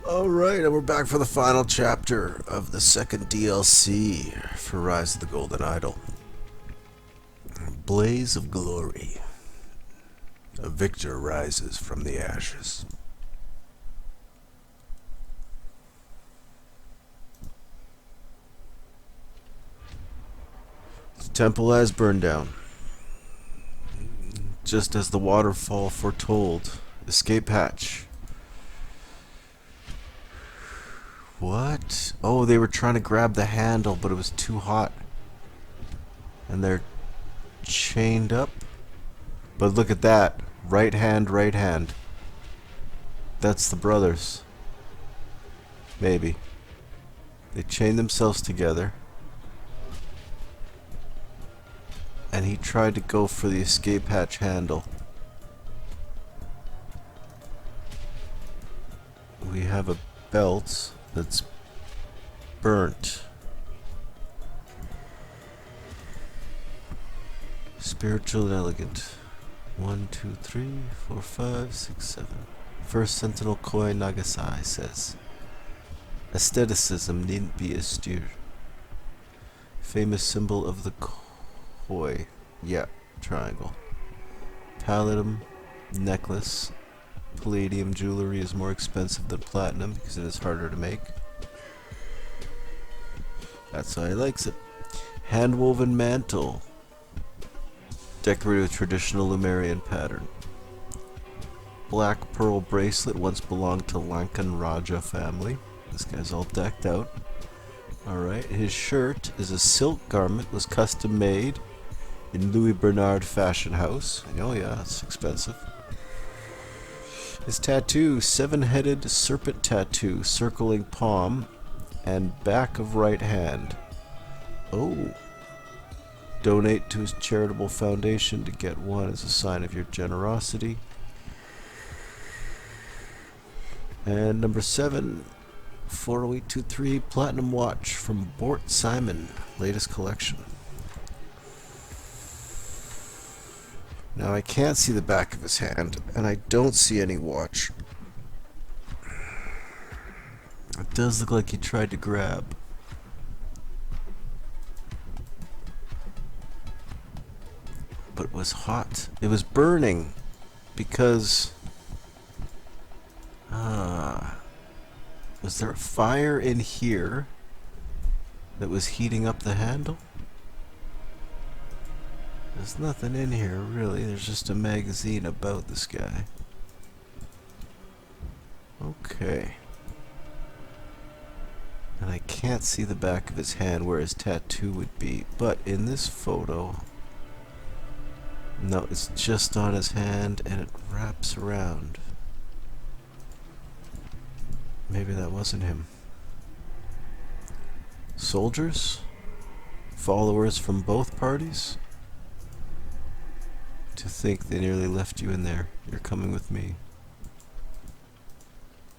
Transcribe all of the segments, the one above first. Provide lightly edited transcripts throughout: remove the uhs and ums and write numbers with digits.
Alright, and we're back for the final chapter of the second DLC for Rise of the Golden Idol. Blaze of Glory. A victor rises from the ashes. The temple has burned down. Just as the waterfall foretold. Escape hatch. What? Oh, they were trying to grab the handle, but it was too hot. And they're chained up. But look at that. Right hand, right hand. That's the brothers. Maybe. They chained themselves together. And he tried to go for the escape hatch handle. We have a belt that's burnt. Spiritual and elegant. 1, 2, 3, 4, 5, 6, 7. First Sentinel Koi Nagasai says, aestheticism needn't be austere. Famous symbol of the koi. Yeah, triangle. Palladium necklace. Palladium jewelry is more expensive than platinum because it is harder to make. That's how he likes it. Hand-woven mantle. Decorated with traditional Lemurian pattern. Black pearl bracelet once belonged to Lankan Raja family. This guy's all decked out. Alright, his shirt is a silk garment, was custom made in Louis Bernard fashion house. Oh yeah, it's expensive. His tattoo, 7-headed serpent tattoo, circling palm and back of right hand. Oh. Donate to his charitable foundation to get one as a sign of your generosity. And number 7, 40823 Platinum Watch from Bort Simon, latest collection. Now I can't see the back of his hand, and I don't see any watch. It does look like he tried to grab. But it was hot. It was burning because... was there a fire in here that was heating up the handle? There's nothing in here, really. There's just a magazine about this guy. Okay. And I can't see the back of his hand where his tattoo would be. But in this photo... no, it's just on his hand and it wraps around. Maybe that wasn't him. Soldiers? Followers from both parties? To think they nearly left you in there. You're coming with me.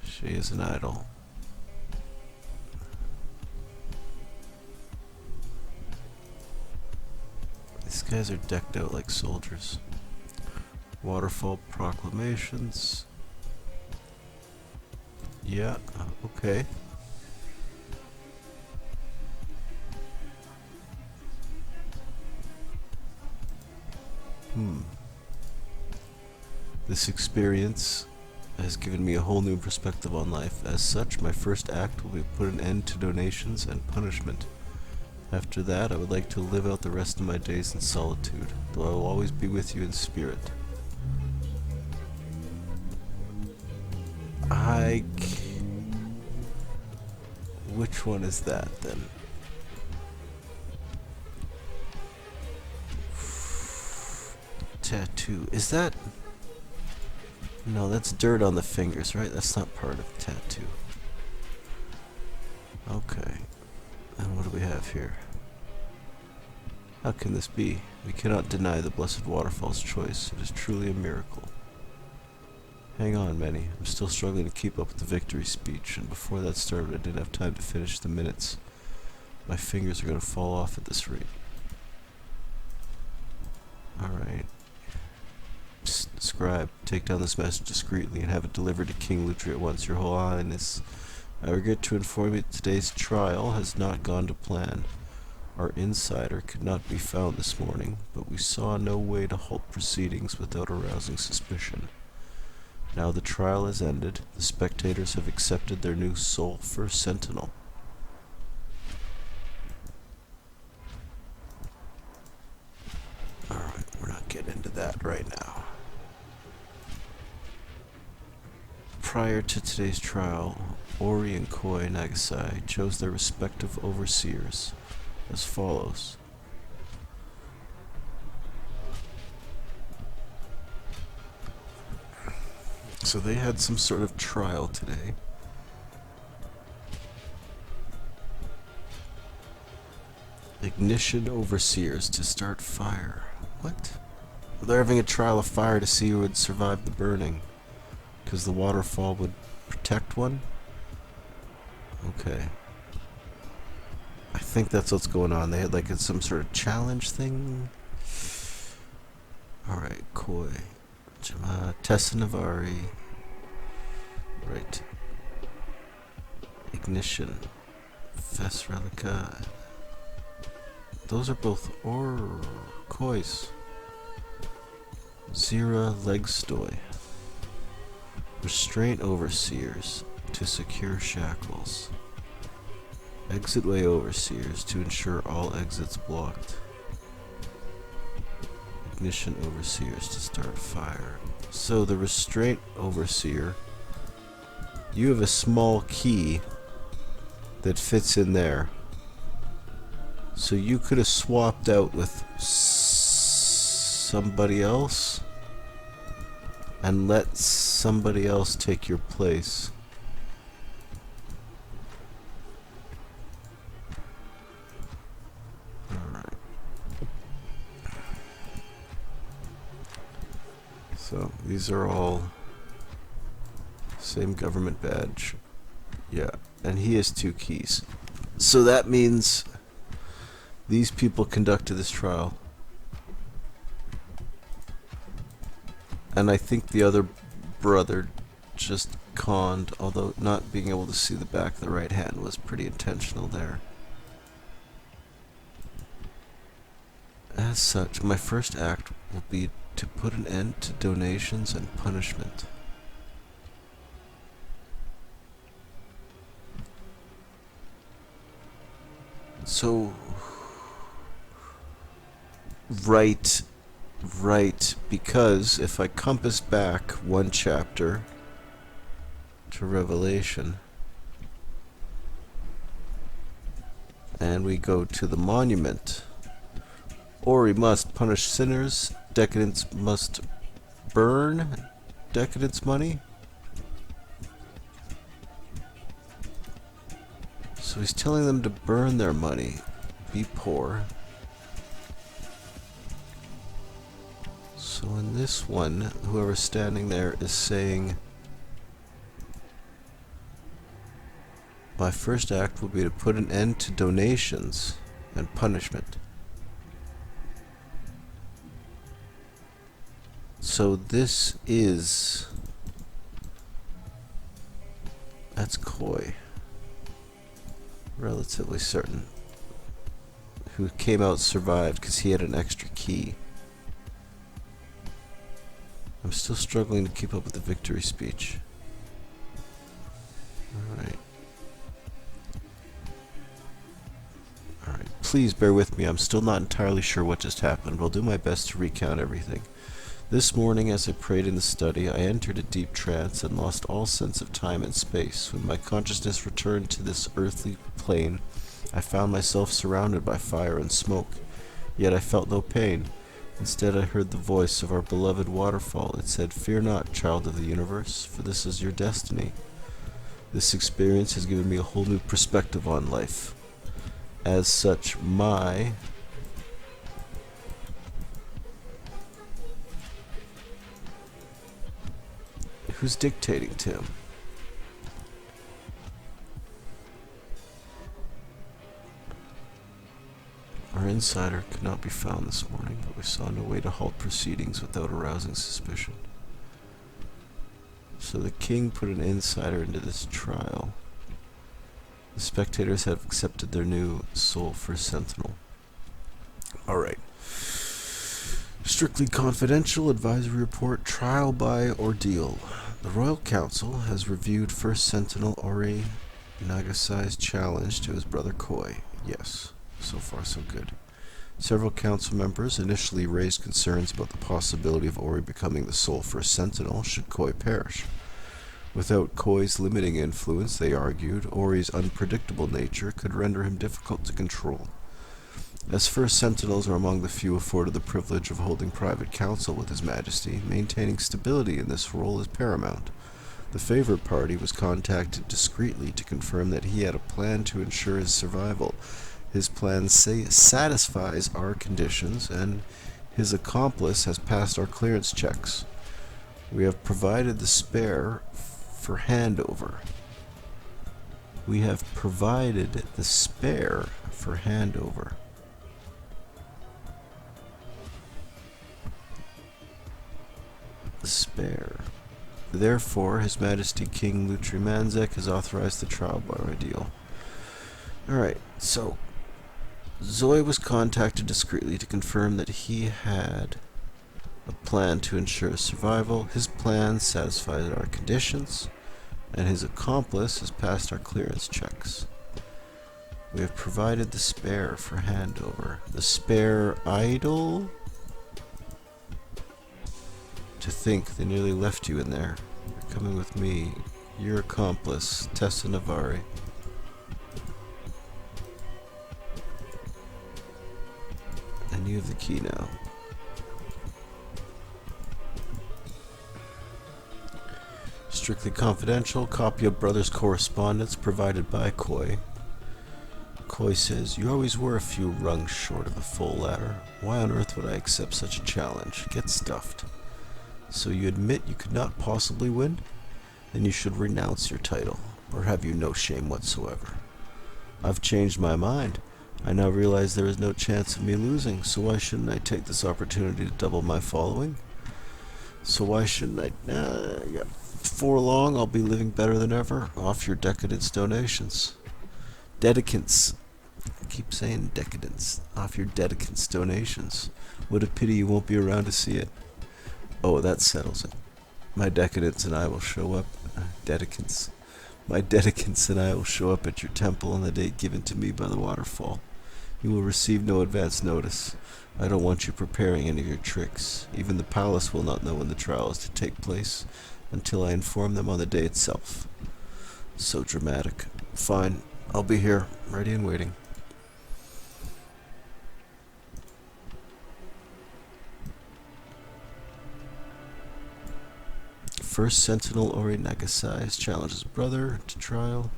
She is an idol. These guys are decked out like soldiers. Waterfall proclamations. Yeah, okay. This experience has given me a whole new perspective on life. As such, my first act will be to put an end to donations and punishment. After that, I would like to live out the rest of my days in solitude, though I will always be with you in spirit. Which one is that, then? Tattoo. Is that... no, that's dirt on the fingers, right? That's not part of the tattoo. Okay. And what do we have here? How can this be? We cannot deny the Blessed Waterfall's choice. It is truly a miracle. Hang on, Manny. I'm still struggling to keep up with the victory speech, and before that started I didn't have time to finish the minutes. My fingers are going to fall off at this rate. Alright. scribe. Take down this message discreetly and have it delivered to King Lutri at once. Your Whole Highness, I regret to inform you that today's trial has not gone to plan. Our insider could not be found this morning, but we saw no way to halt proceedings without arousing suspicion. Now the trial has ended. The spectators have accepted their new sole first sentinel. Alright, we're not getting into that right now. Prior to today's trial, Ori and Koi Nagasai chose their respective overseers as follows. So they had some sort of trial today. Ignition overseers to start fire. What? They're having a trial of fire to see who would survive the burning. Because the waterfall would protect one? Okay. I think that's what's going on. They had like some sort of challenge thing. Alright, Koi. Tessa Navari. Right. Ignition. Fes Relica. Those are both Kois. Zira Legstoy. Restraint overseers to secure shackles. Exitway overseers to ensure all exits blocked. Ignition overseers to start fire. So the restraint overseer, you have a small key that fits in there. So you could have swapped out with somebody else and let somebody else take your place. Alright. So these are all same government badge. Yeah, and he has 2 keys. So that means these people conducted this trial. And I think the other brother just conned, although not being able to see the back of the right hand was pretty intentional there. As such, my first act will be to put an end to donations and punishment. So, right, because if I compass back 1 chapter to Revelation, and we go to the monument, Ori must punish sinners, decadents must burn decadents' money. So he's telling them to burn their money, be poor. So in this one, whoever's standing there is saying, my first act will be to put an end to donations and punishment. So this is... that's Koi. Relatively certain. Who came out survived because he had an extra key. I'm still struggling to keep up with the victory speech. Alright. Alright, please bear with me. I'm still not entirely sure what just happened. I'll do my best to recount everything. This morning, as I prayed in the study, I entered a deep trance and lost all sense of time and space. When my consciousness returned to this earthly plane, I found myself surrounded by fire and smoke. Yet I felt no pain. Instead, I heard the voice of our beloved waterfall. It said, "Fear not, child of the universe, for this is your destiny." This experience has given me a whole new perspective on life. As such, who's dictating to him? Our insider could not be found this morning, but we saw no way to halt proceedings without arousing suspicion. So the king put an insider into this trial. The spectators have accepted their new soul for sentinel. Alright. Strictly confidential advisory report, trial by ordeal. The Royal Council has reviewed First Sentinel Ori Nagasai's challenge to his brother Koi. Yes, so far so good. Several council members initially raised concerns about the possibility of Ori becoming the sole First Sentinel should Koi perish. Without Koi's limiting influence, they argued, Ori's unpredictable nature could render him difficult to control. As First Sentinels are among the few afforded the privilege of holding private counsel with His Majesty, maintaining stability in this role is paramount. The favored party was contacted discreetly to confirm that he had a plan to ensure his survival. His plan satisfies our conditions, and his accomplice has passed our clearance checks. We have provided the spare for handover. We have provided the spare for handover. The spare. Therefore, His Majesty King Lutrimanzek has authorized the trial by ordeal. Alright, so Zoe was contacted discreetly to confirm that he had a plan to ensure survival. His plan satisfied our conditions, and his accomplice has passed our clearance checks. We have provided the spare for handover. The spare idol? To think they nearly left you in there. You're coming with me. Your accomplice, Tessa Navari. And you have the key now. Strictly confidential. Copy of brother's correspondence provided by Koi. Koi says, you always were a few rungs short of a full ladder. Why on earth would I accept such a challenge? Get stuffed. So you admit you could not possibly win? Then you should renounce your title, or have you no shame whatsoever. I've changed my mind. I now realize there is no chance of me losing, so why shouldn't I take this opportunity to double my following? So why shouldn't I? Yeah. Before long, I'll be living better than ever, off your decadence donations. Dedicants. I keep saying decadence. Off your dedicants donations. What a pity you won't be around to see it. Oh, that settles it. My decadents and I will show up. Dedicants. My dedicants and I will show up at your temple on the date given to me by the waterfall. You will receive no advance notice. I don't want you preparing any of your tricks. Even the palace will not know when the trial is to take place until I inform them on the day itself. So dramatic. Fine. I'll be here, ready and waiting. First Sentinel Ori Nagasai challenges brother to trial.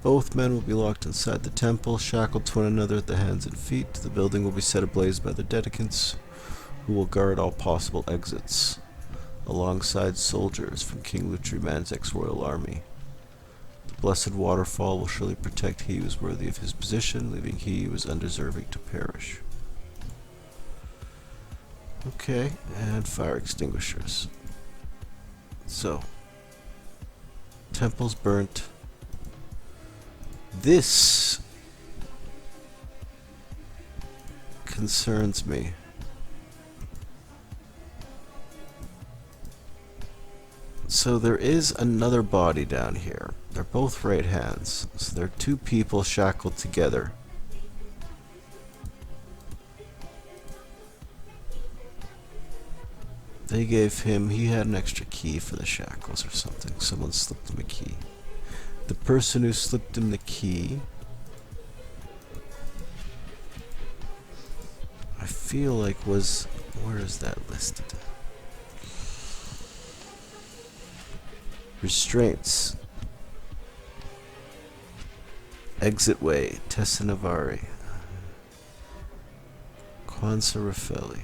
Both men will be locked inside the temple, shackled to one another at the hands and feet. The building will be set ablaze by the dedicants, who will guard all possible exits, alongside soldiers from King Lutrimanzek's royal army. The blessed waterfall will surely protect he who is worthy of his position, leaving he who is undeserving to perish. Okay, and fire extinguishers. So, temple's burnt. This concerns me. So there is another body down here. They're both right hands. So they're two people shackled together. They gave him, he had an extra key for the shackles or something. Someone slipped him a key. The person who slipped him the key, I feel like was, where is that listed? Restraints. Exit way, Tessa Navari. Kwanzaa Rafeli.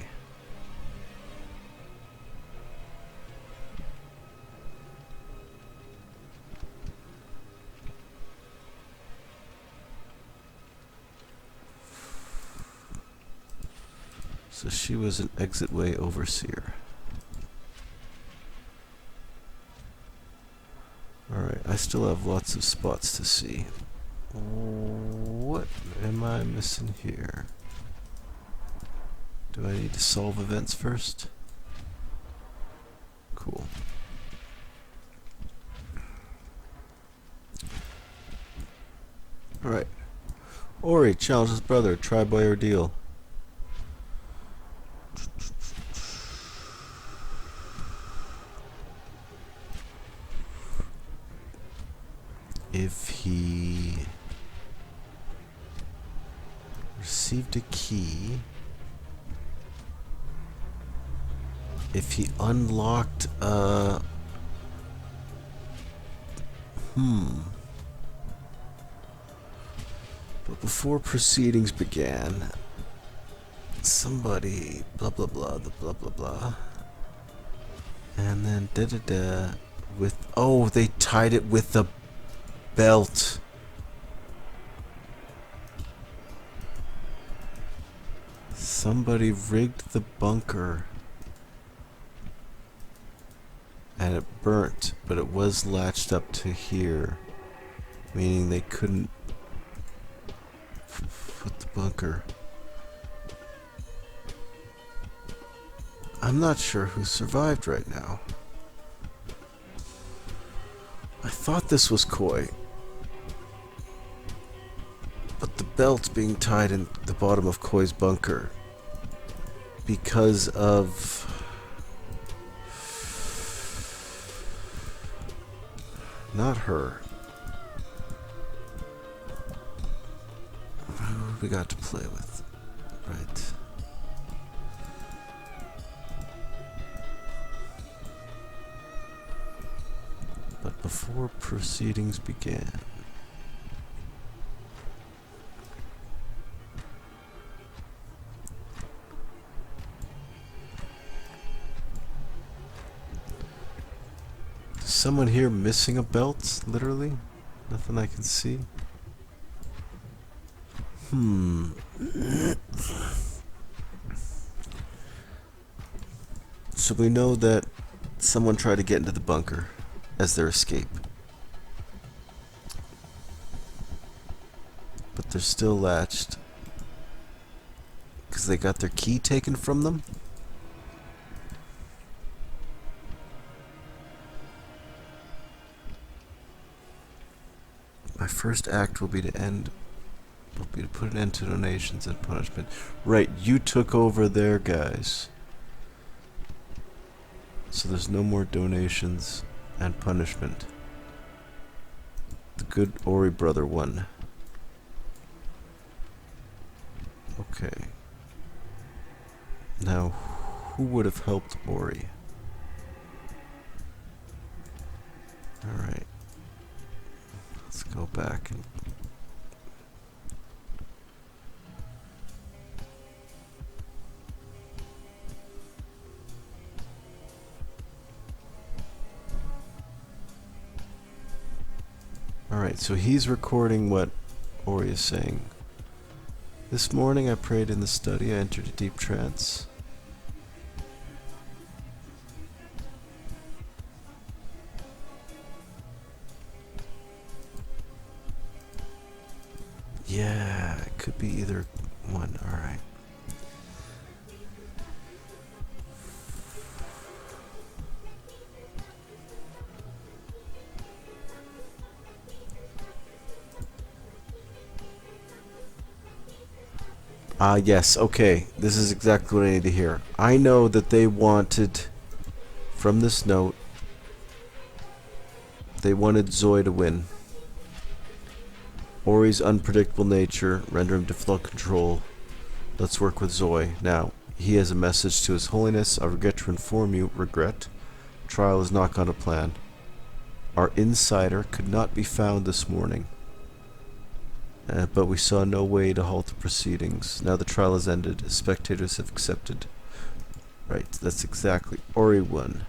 So she was an exit way overseer. I still have lots of spots to see. What am I missing here? Do I need to solve events first? Cool. Alright. Ori challenges brother, try by ordeal. If he received a key, if he unlocked a but before proceedings began, somebody blah blah blah the blah blah blah, and then da da da with they tied it with the belt. Somebody rigged the bunker and it burnt, but it was latched up to here, meaning they couldn't put the bunker. I'm not sure who survived right now. I thought this was Koi, but the belt being tied in the bottom of Koi's bunker because of not her. Who we got to play with, right? But before proceedings began, is someone here missing a belt? Literally, nothing I can see. So we know that someone tried to get into the bunker as their escape, but they're still latched because they got their key taken from them. My first act will be to put an end to donations and punishment. Right, you took over there, guys. So there's no more donations and punishment. The good Ori brother won. Okay. Now, who would have helped Ori? Alright. Let's go back and Alright, so he's recording what Ori is saying. This morning I prayed in the study, I entered a deep trance. Yeah, it could be either one, alright. Yes, okay. This is exactly what I need to hear. I know that they wanted, from this note, they wanted Zoe to win. Ori's unpredictable nature, render him difficult to control. Let's work with Zoe. Now, he has a message to His Holiness. I regret to inform you, trial has not gone to plan. Our insider could not be found this morning. But we saw no way to halt the proceedings. Now the trial has ended. Spectators have accepted. Right, that's exactly. Ori won.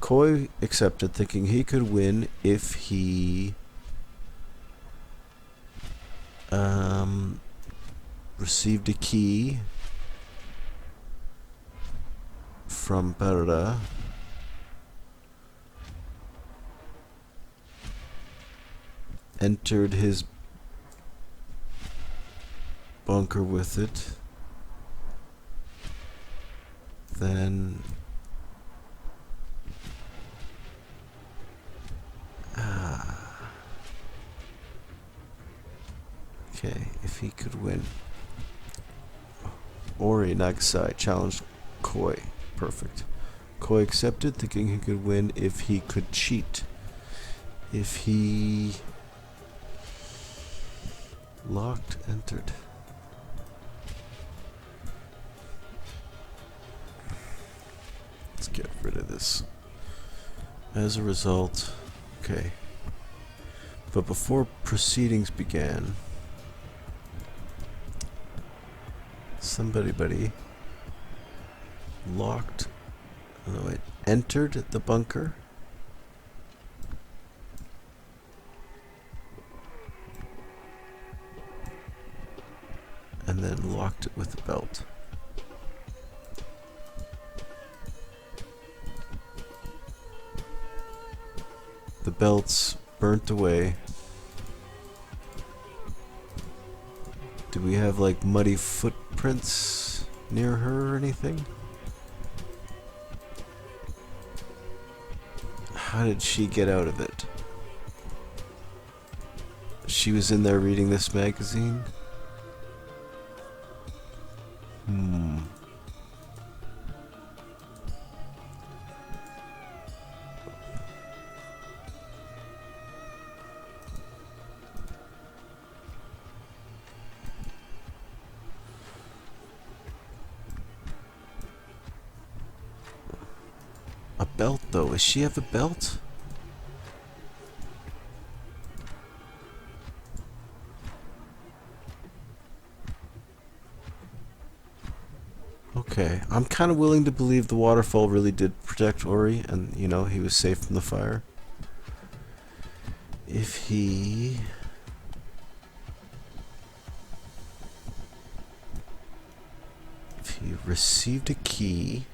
Koi accepted, thinking he could win if he received a key from Berra. entered his bunker with it, then okay, if he could win. Ori Nagasai challenged Koi. Perfect. Koi accepted, thinking he could win if he could cheat. If he locked, entered. Let's get rid of this. As a result, okay. But before proceedings began, somebody locked, no, it entered the bunker. And then locked it with a belt. The belt's burnt away. Do we have like muddy footprints near her or anything? How did she get out of it? She was in there reading this magazine? A belt though, does she have a belt? Okay, I'm kind of willing to believe the waterfall really did protect Ori, and you know, he was safe from the fire. If he received a key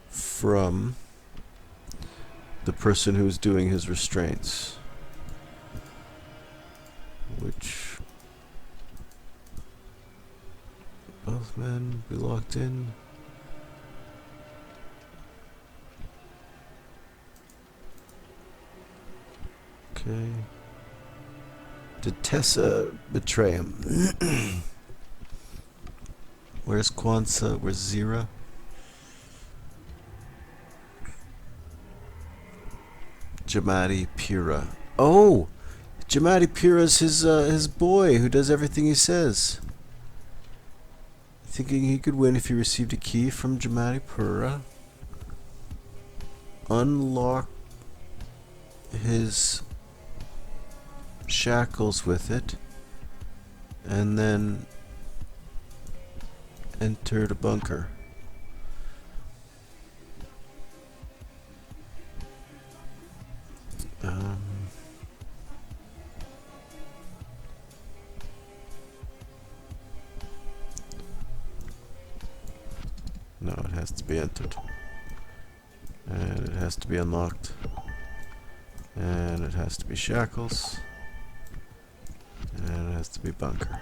from the person who was doing his restraints, which both men be locked in. Okay. Did Tessa betray him? Where's Kwanzaa? Where's Zira? Jamadi Pira. Oh! Jamadi Pira's his boy who does everything he says. Thinking he could win if he received a key from Jamadi Pira. Unlock his shackles with it. And then enter the bunker. No, it has to be entered. And it has to be unlocked. And it has to be shackles. And it has to be bunker.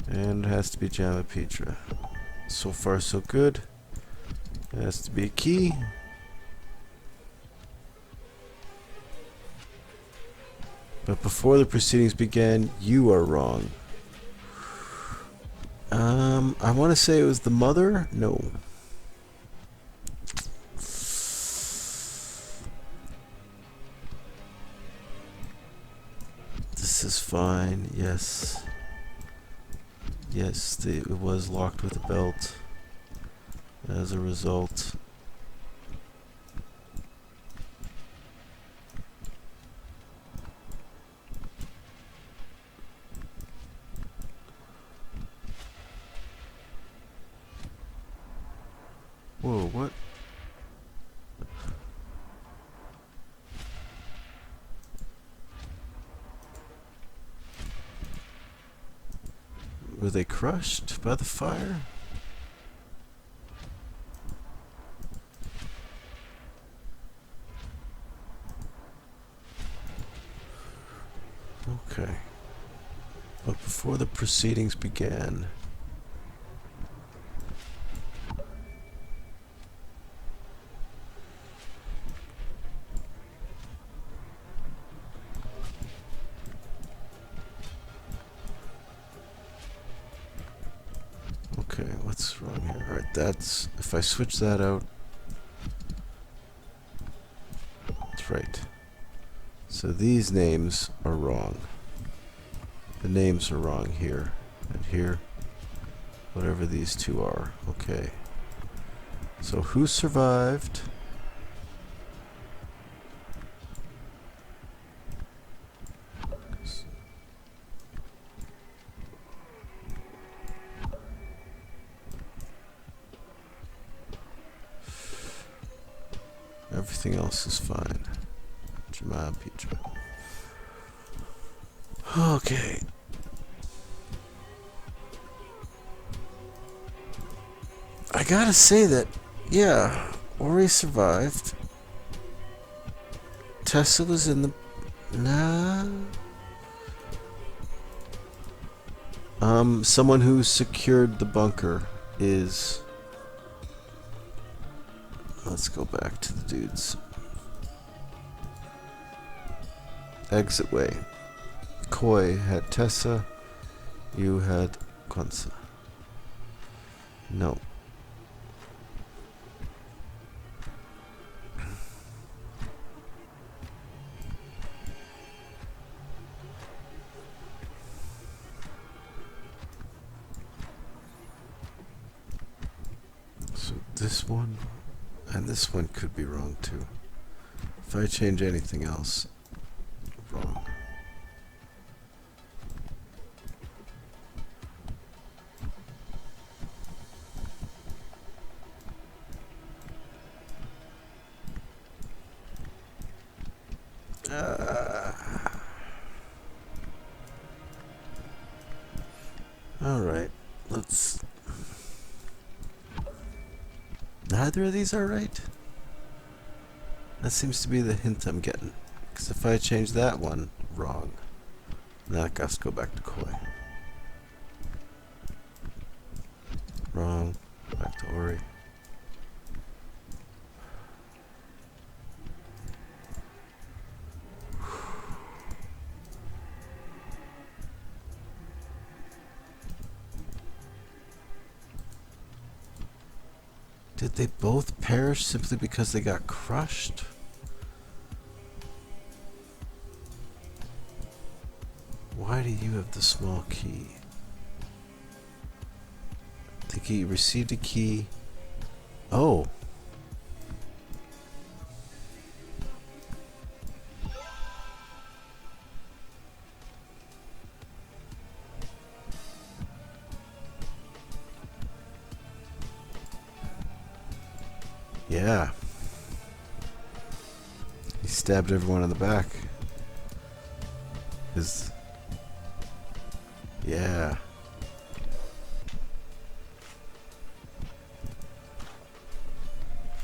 And it has to be Jamapitra. So far so good. It has to be a key. But before the proceedings began, you are wrong. I want to say it was the mother? No. This is fine, yes. Yes, it was locked with a belt. As a result. Whoa, what? Were they crushed by the fire? Okay. But before the proceedings began... Okay, what's wrong here? Alright, that's... If I switch that out... That's right. So these names are wrong. The names are wrong here. And here. Whatever these two are. Okay. So who survived? Everything else is fine. Jamal Peachman. Okay. I gotta say that, yeah, Ori survived. Tessa was in the... Nah. Someone who secured the bunker is... Let's go back to the dudes. Exit way. Koi had Tessa. You had Kwanzaa. No. So this one and this one could be wrong too. If I change anything else, wrong. Alright, let's... Neither of these are right? That seems to be the hint I'm getting. Because if I change that one, wrong. Now I have to go back to Koi. Wrong. Back to Ori. Did they both perish simply because they got crushed? Why do you have the small key? I think he received a key. Oh. Yeah. He stabbed everyone in the back. Yeah.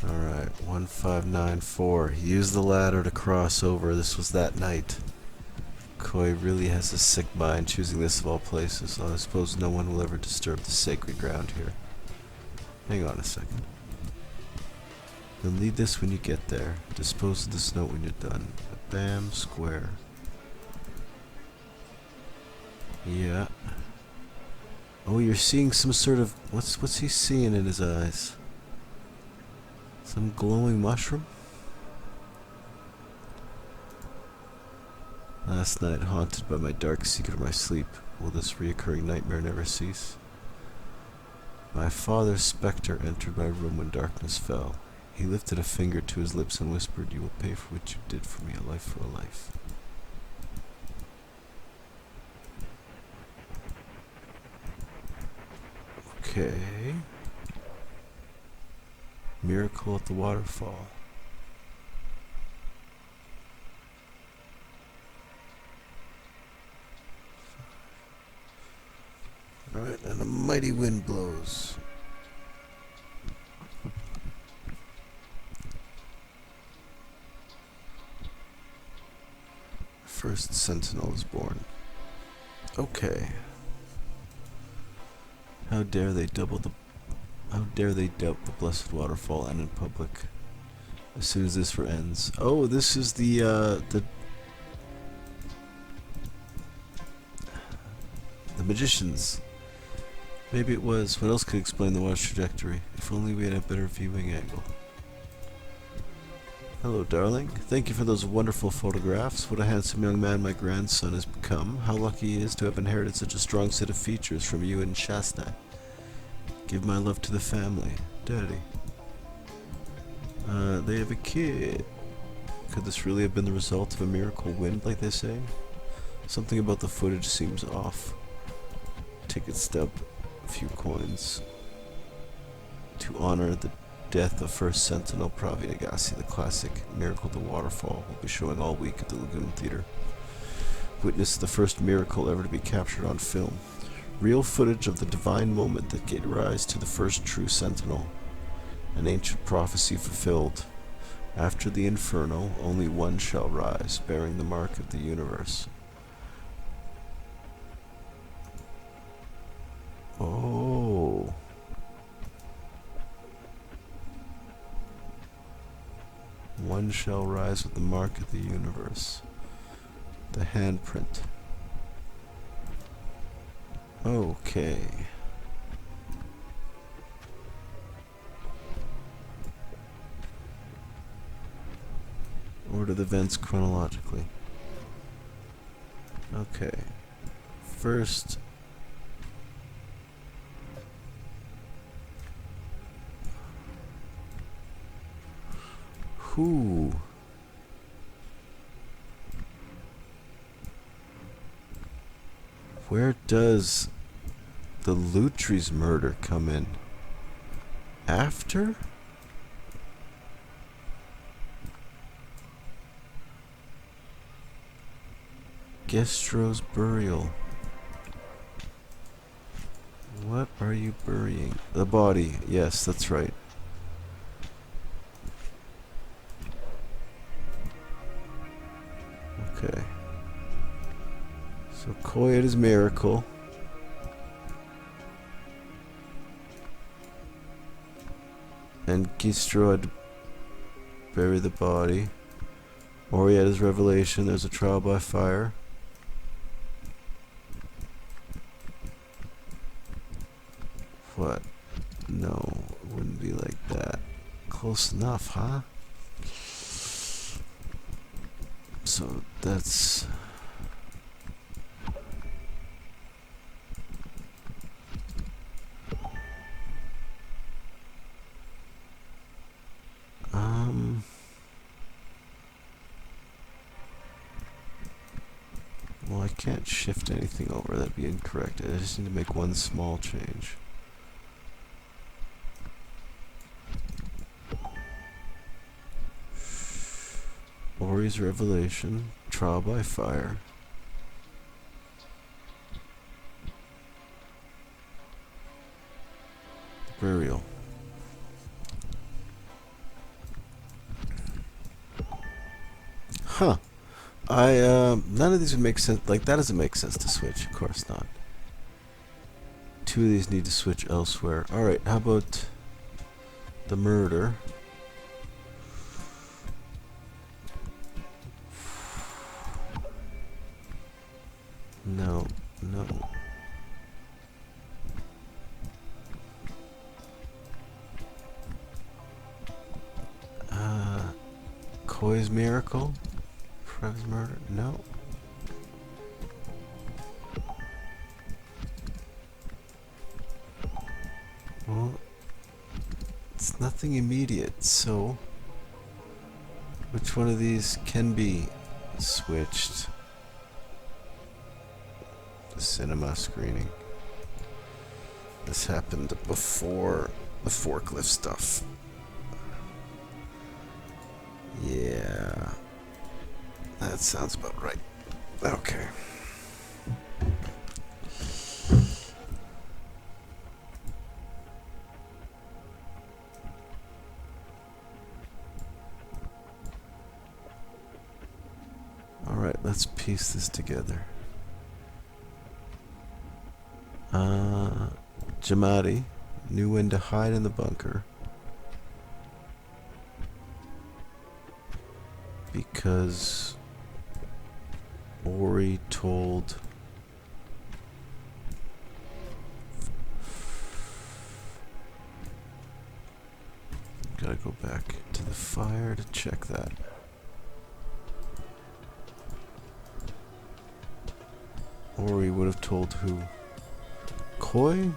Alright, 1594. He used the ladder to cross over. This was that night. Koi really has a sick mind choosing this of all places, so I suppose no one will ever disturb the sacred ground here. Hang on a second. Then lead this when you get there. Dispose of this note when you're done. Bam, square. Yeah. Oh, you're seeing some sort of... What's he seeing in his eyes? Some glowing mushroom? Last night, haunted by my dark secret of my sleep, will this reoccurring nightmare never cease? My father's spectre entered my room when darkness fell. He lifted a finger to his lips and whispered, "You will pay for what you did for me, a life for a life." Okay. Miracle at the waterfall. Alright, and a mighty wind blows. First sentinel is born. Okay. How dare they doubt the blessed waterfall and in public. As soon as this ends. Oh, this is the magicians. Maybe it was. What else could explain the water's trajectory? If only we had a better viewing angle. Hello, darling. Thank you for those wonderful photographs. What a handsome young man my grandson has become. How lucky he is to have inherited such a strong set of features from you and Shasta. Give my love to the family. Daddy. They have a kid. Could this really have been the result of a miracle wind, like they say? Something about the footage seems off. Ticket stub. A few coins. To honor the death of First Sentinel Pravi Agassi, the classic Miracle the Waterfall will be showing all week at the Lagoon Theatre. Witness the first miracle ever to be captured on film. Real footage of the divine moment that gave rise to the first true Sentinel. An ancient prophecy fulfilled. After the inferno, only one shall rise, bearing the mark of the universe. Oh. One shall rise with the mark of the universe. The handprint. Okay. Order the events chronologically. Okay. First. Who? Where does the Lutri's murder come in? After? Gestro's burial. What are you burying? The body. Yes, that's right. Okay. So Koi had his miracle. And Gistro had to bury the body. Ori had his revelation. There's a trial by fire. What? No, it wouldn't be like that. Close enough, huh? So that's... Well, I can't shift anything over. That'd be incorrect. I just need to make one small change. Ori's revelation, trial by fire. Burial. Huh. None of these would make sense. Like, that doesn't make sense to switch. Of course not. Two of these need to switch elsewhere. Alright, how about the murder? No, no. Koi's miracle? Prev's murder? No. Well, it's nothing immediate, so which one of these can be switched? The cinema screening. This happened before the forklift stuff. Yeah. That sounds about right. Okay. Alright. Alright, let's piece this together. Jamadi knew when to hide in the bunker because Ori told gotta go back to the fire to check that. Ori would have told who? Koi?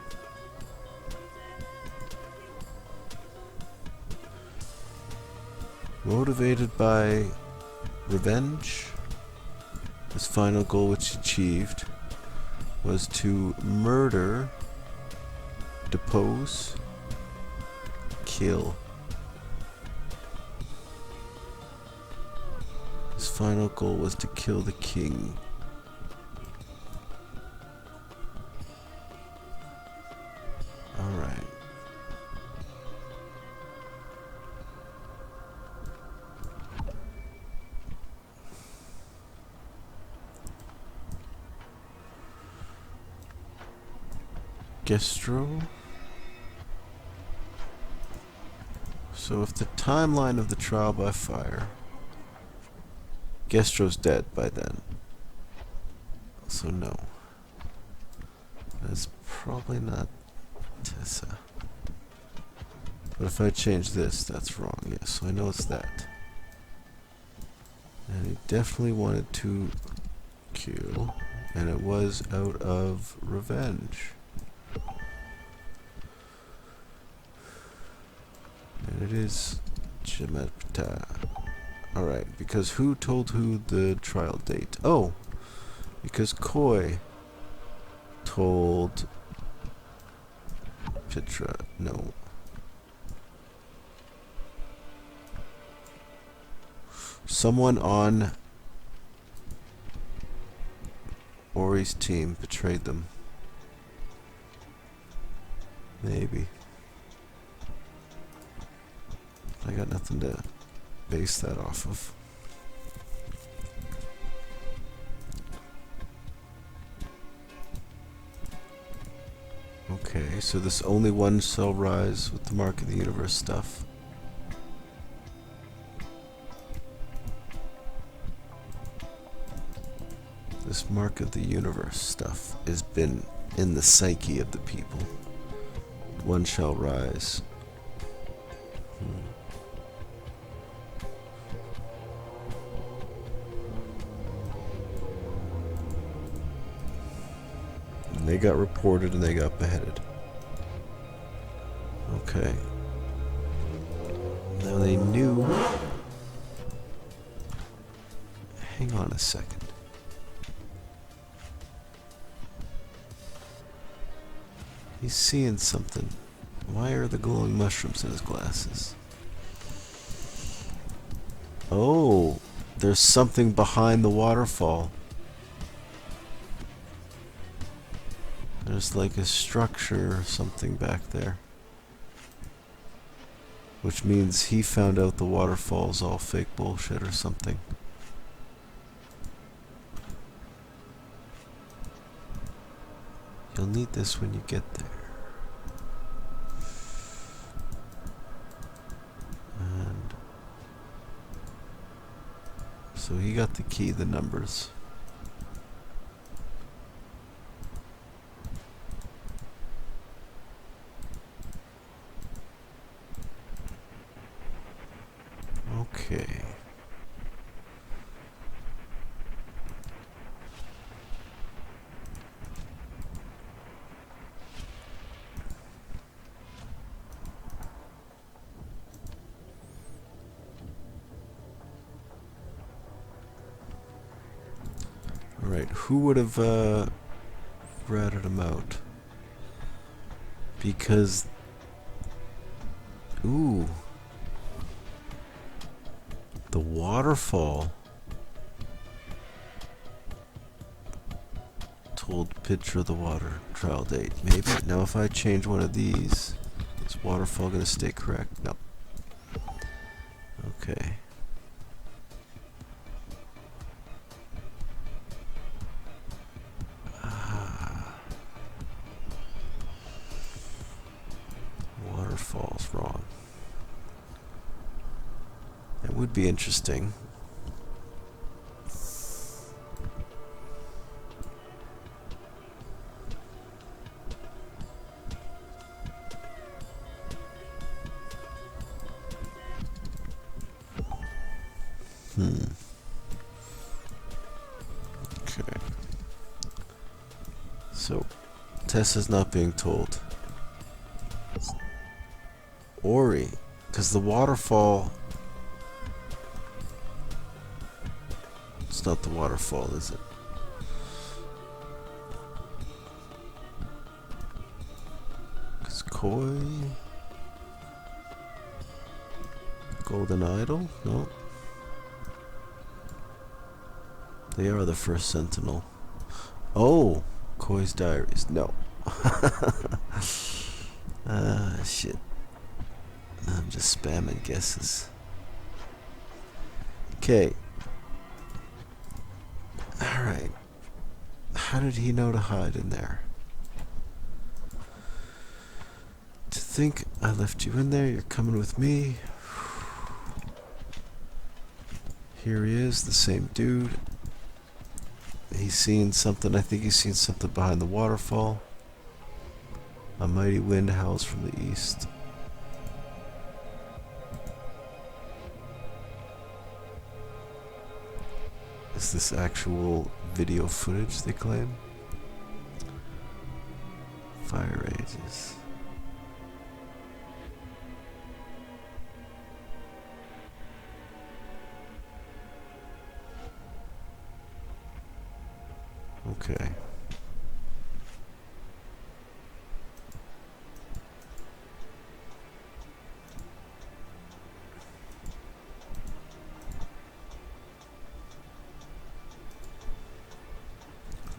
Motivated by revenge, his final goal, which he achieved, was to murder, depose, kill. His final goal was to kill the king. Alright. Gestro. So if the timeline of the trial by fire, Gestro's dead by then. So no. That's probably not Tessa. But if I change this, that's wrong. Yes, so I know it's that. And he definitely wanted to kill, and it was out of revenge. And it is Jemeta. Alright, because who told who the trial date? Oh! Because Koi told Petra. No. Someone on Ori's team betrayed them. Maybe. I got nothing to base that off of. Okay, so this only one shall rise with the mark of the universe stuff. This mark of the universe stuff has been in the psyche of the people. One shall rise. And they got reported and they got beheaded. Okay. Now they knew. Hang on a second. He's seeing something. Why are the glowing mushrooms in his glasses? Oh, there's something behind the waterfall. There's like a structure or something back there. Which means he found out the waterfall's all fake bullshit or something. You'll need this when you get there. And so he got the key, the numbers. Okay. Alright, who would have ratted him out? Because... Ooh. The waterfall told Petra the water trial date. Maybe. Now if I change one of these, is waterfall gonna stay correct? No. Okay. would be interesting. Okay. So, Tessa's not being told. Ori, because the waterfall... It's not the waterfall, is it? Because Koi... Golden Idol? No. They are the first sentinel. Oh! Koi's diaries. No. Shit. I'm just spamming guesses. Okay. Alright. How did he know to hide in there? To think I left you in there, you're coming with me. Here he is, the same dude. He's seen something, I think he's seen something behind the waterfall. A mighty wind howls from the east. Is this actual video footage they claim? Fire rages. Okay.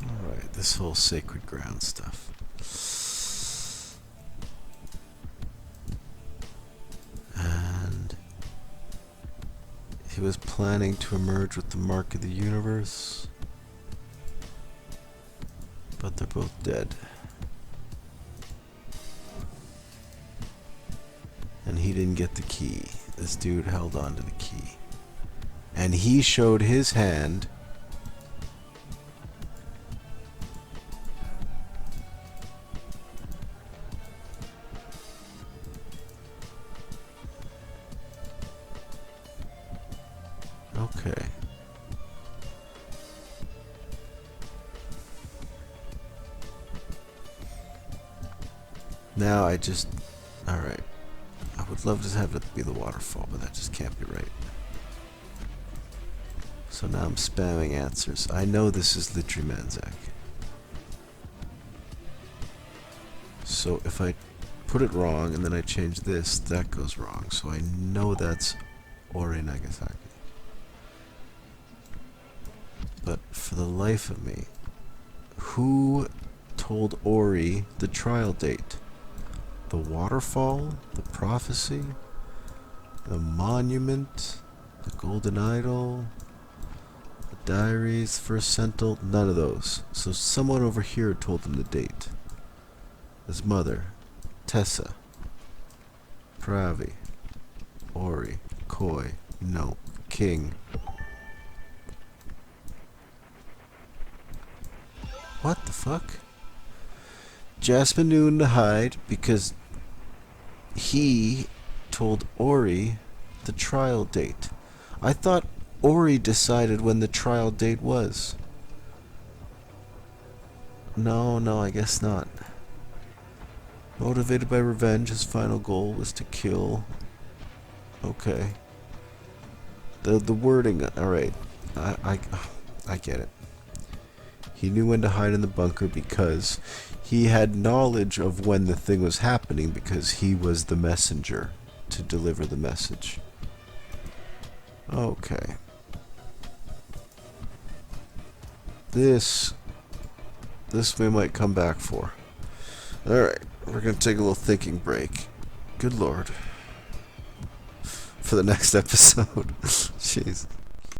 Alright, this whole sacred ground stuff. And he was planning to emerge with the mark of the universe. But they're both dead. And he didn't get the key. This dude held on to the key. And he showed his hand. Okay. Now I just... Alright. I would love to have it be the waterfall, but that just can't be right. So now I'm spamming answers. I know this is Litri Manzak. So if I put it wrong and then I change this, that goes wrong. So I know that's Ori Nagasaki. But for the life of me, who told Ori the trial date? The waterfall? The prophecy? The monument? The golden idol? The diaries? First sentinel? None of those. So someone over here told him the date. His mother. Tessa. Pravi. Ori. Koi. No. King. What the fuck? Jasmine knew to hide because he told Ori the trial date. I thought Ori decided when the trial date was. No, I guess not. Motivated by revenge, his final goal was to kill. Okay. The wording, alright. I get it. He knew when to hide in the bunker because he had knowledge of when the thing was happening because he was the messenger to deliver the message. Okay. This we might come back for. Alright, we're gonna take a little thinking break. Good lord. For the next episode. Jeez.